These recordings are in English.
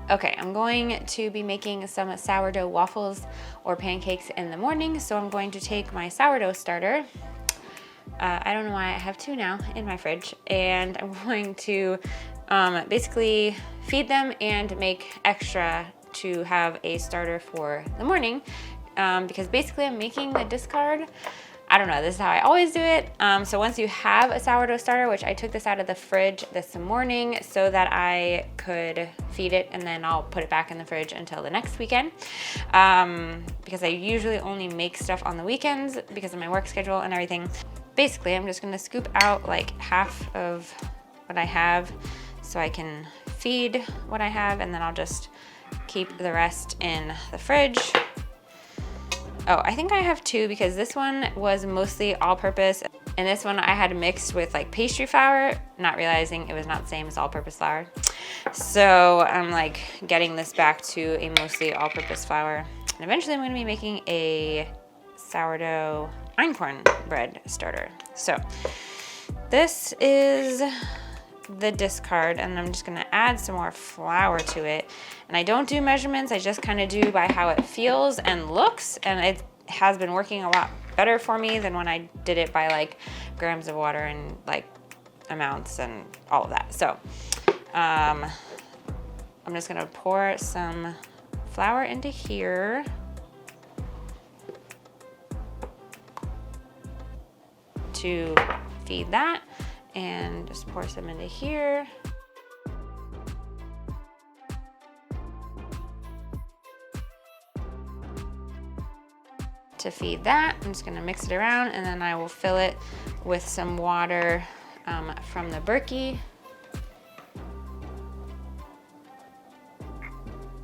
Okay, I'm going to be making some sourdough waffles or pancakes in the morning. So I'm going to take my sourdough starter. I don't know why I have two now in my fridge. And I'm going to basically feed them and make extra to have a starter for the morning. Because basically I'm making the discard. I don't know, this is how I always do it. So once you have a sourdough starter, which I took this out of the fridge this morning so that I could feed it, and then I'll put it back in the fridge until the next weekend. Because I usually only make stuff on the weekends because of my work schedule and everything. Basically, I'm just gonna scoop out like half of what I have so I can feed what I have, and then I'll just keep the rest in the fridge. Oh, I think I have two because this one was mostly all-purpose, and this one I had mixed with like pastry flour, not realizing it was not the same as all-purpose flour. So I'm like getting this back to a mostly all-purpose flour. And eventually I'm gonna be making a sourdough einkorn bread starter. So this is the discard, and I'm just gonna add some more flour to it. And I don't do measurements, I just kind of do by how it feels and looks, and it has been working a lot better for me than when I did it by like grams of water and like amounts and all of that. So I'm just gonna pour some flour into here. To feed that, and just pour some into here. To feed that, I'm just gonna mix it around, and then I will fill it with some water from the Berkey.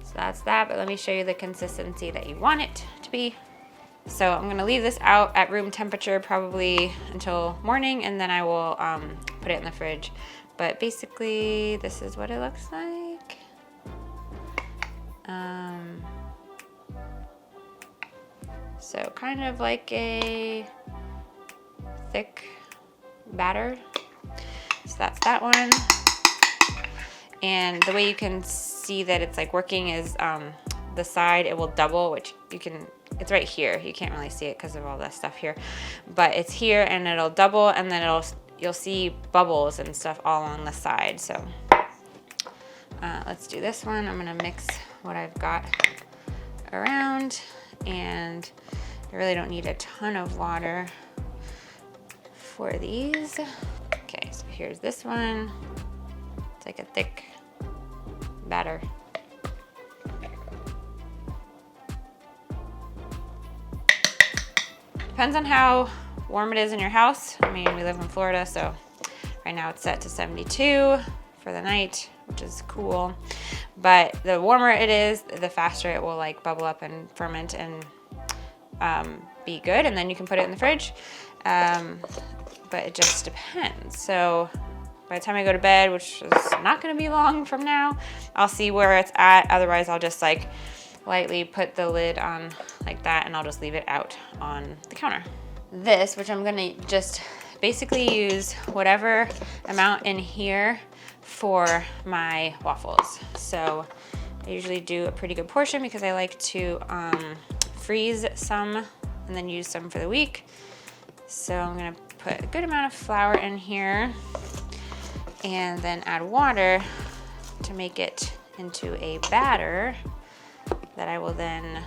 So that's that, but let me show you the consistency that you want it to be. So I'm gonna leave this out at room temperature probably until morning, and then I will put it in the fridge. But basically, this is what it looks like. So kind of like a thick batter. So that's that one. And the way you can see that it's like working is the side, it will double, which you can, it's right here. You can't really see it because of all that stuff here, but it's here and it'll double, and then you'll see bubbles and stuff all along the side. So let's do this one. I'm gonna mix what I've got around, and I really don't need a ton of water for these. Okay, so here's this one. It's like a thick batter. Depends on how warm it is in your house. I mean, we live in Florida, so right now it's set to 72 for the night, which is cool. But the warmer it is, the faster it will like bubble up and ferment and be good, and then you can put it in the fridge. But it just depends. So by the time I go to bed, which is not gonna be long from now, I'll see where it's at. Otherwise, I'll just like lightly put the lid on like that, and I'll just leave it out on the counter. This, which I'm gonna just basically use whatever amount in here for my waffles. So I usually do a pretty good portion because I like to freeze some and then use some for the week. So I'm gonna put a good amount of flour in here and then add water to make it into a batter that I will then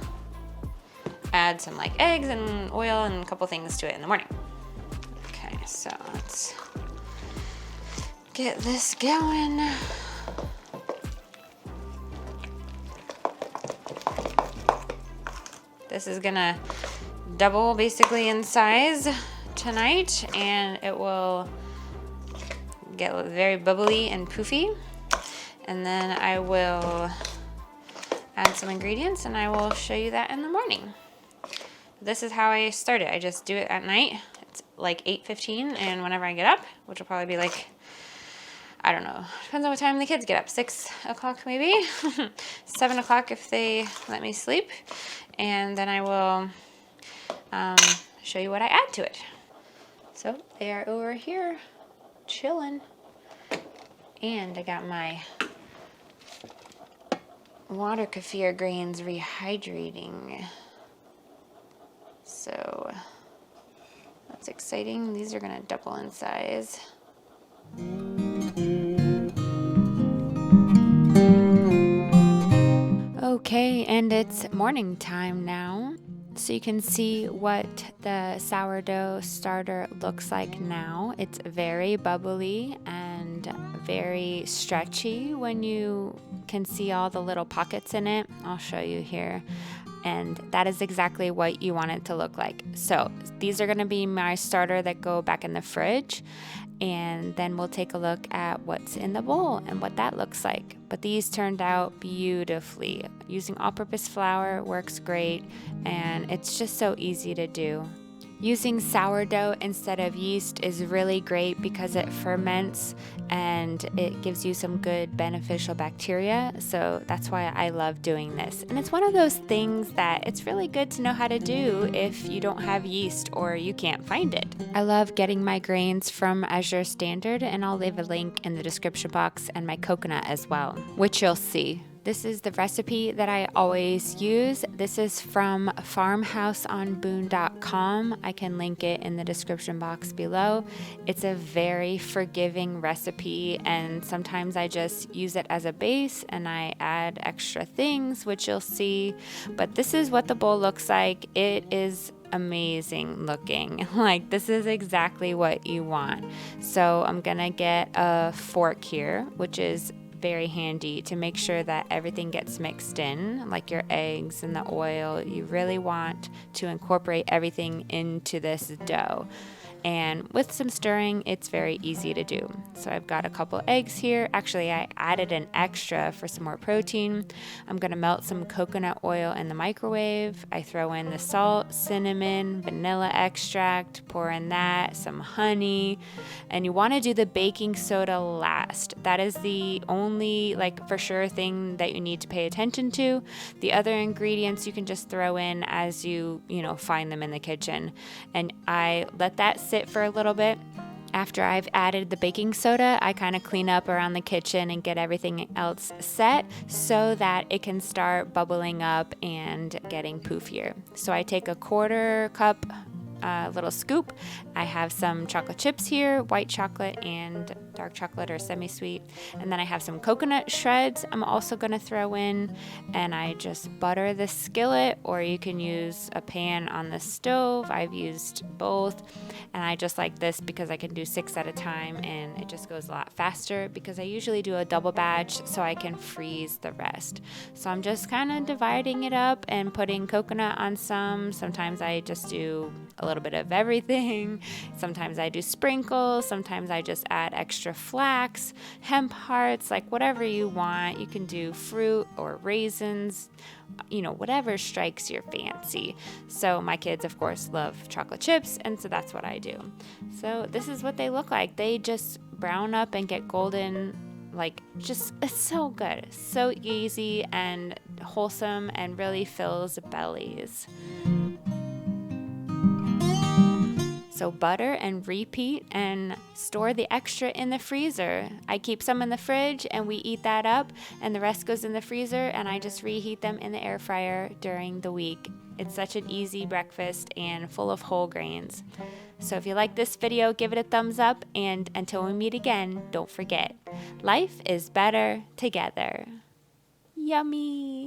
add some like eggs and oil and a couple things to it in the morning. Okay, so let's get this going. This is gonna double basically in size tonight, and it will get very bubbly and poofy. And then I will add some ingredients, and I will show you that in the morning. This is how I start it. I just do it at night. It's like 8:15, and whenever I get up, which will probably be like, I don't know, depends on what time the kids get up, 6 o'clock maybe, 7 o'clock if they let me sleep, and then I will show you what I add to it. So they are over here chilling, and I got my water kefir grains rehydrating. So that's exciting. These are gonna double in size. Okay, and it's morning time now. So you can see what the sourdough starter looks like now. It's very bubbly and very stretchy when you can see all the little pockets in it. I'll show you here. And that is exactly what you want it to look like. So these are gonna be my starter that go back in the fridge. And then we'll take a look at what's in the bowl and what that looks like. But these turned out beautifully. Using all-purpose flour works great, and it's just so easy to do. Using sourdough instead of yeast is really great because it ferments and it gives you some good beneficial bacteria. So that's why I love doing this. And it's one of those things that it's really good to know how to do if you don't have yeast or you can't find it. I love getting my grains from Azure Standard, and I'll leave a link in the description box, and my coconut as well, which you'll see. This is the recipe that I always use. This is from farmhouseonboone.com. I can link it in the description box below. It's a very forgiving recipe, and sometimes I just use it as a base and I add extra things, which you'll see. But this is what the bowl looks like. It is amazing looking. Like, this is exactly what you want. So I'm gonna get a fork here, which is very handy to make sure that everything gets mixed in, like your eggs and the oil. You really want to incorporate everything into this dough. And with some stirring, it's very easy to do. So I've got a couple eggs here. Actually, I added an extra for some more protein. I'm gonna melt some coconut oil in the microwave. I throw in the salt, cinnamon, vanilla extract, pour in that, some honey, and you wanna do the baking soda last. That is the only, like, for sure thing that you need to pay attention to. The other ingredients you can just throw in as you find them in the kitchen. And I let that sit for a little bit. After I've added the baking soda, I kind of clean up around the kitchen and get everything else set so that it can start bubbling up and getting poofier. So I take a 1/4 cup little scoop. I have some chocolate chips here, white chocolate and dark chocolate or semi-sweet. And then I have some coconut shreds I'm also going to throw in. And I just butter the skillet, or you can use a pan on the stove. I've used both. And I just like this because I can do 6 at a time and it just goes a lot faster, because I usually do a double batch so I can freeze the rest. So I'm just kind of dividing it up and putting coconut on some. Sometimes I just do a little bit of everything. Sometimes I do sprinkles. Sometimes I just add extra flax, hemp hearts, like whatever you want. You can do fruit or raisins, whatever strikes your fancy. So my kids, of course, love chocolate chips, and so that's what I do. So this is what they look like. They just brown up and get golden. It's so good, so easy and wholesome, and really fills bellies. So butter and repeat and store the extra in the freezer. I keep some in the fridge and we eat that up, and the rest goes in the freezer, and I just reheat them in the air fryer during the week. It's such an easy breakfast and full of whole grains. So if you like this video, give it a thumbs up, and until we meet again, don't forget, life is better together. Yummy!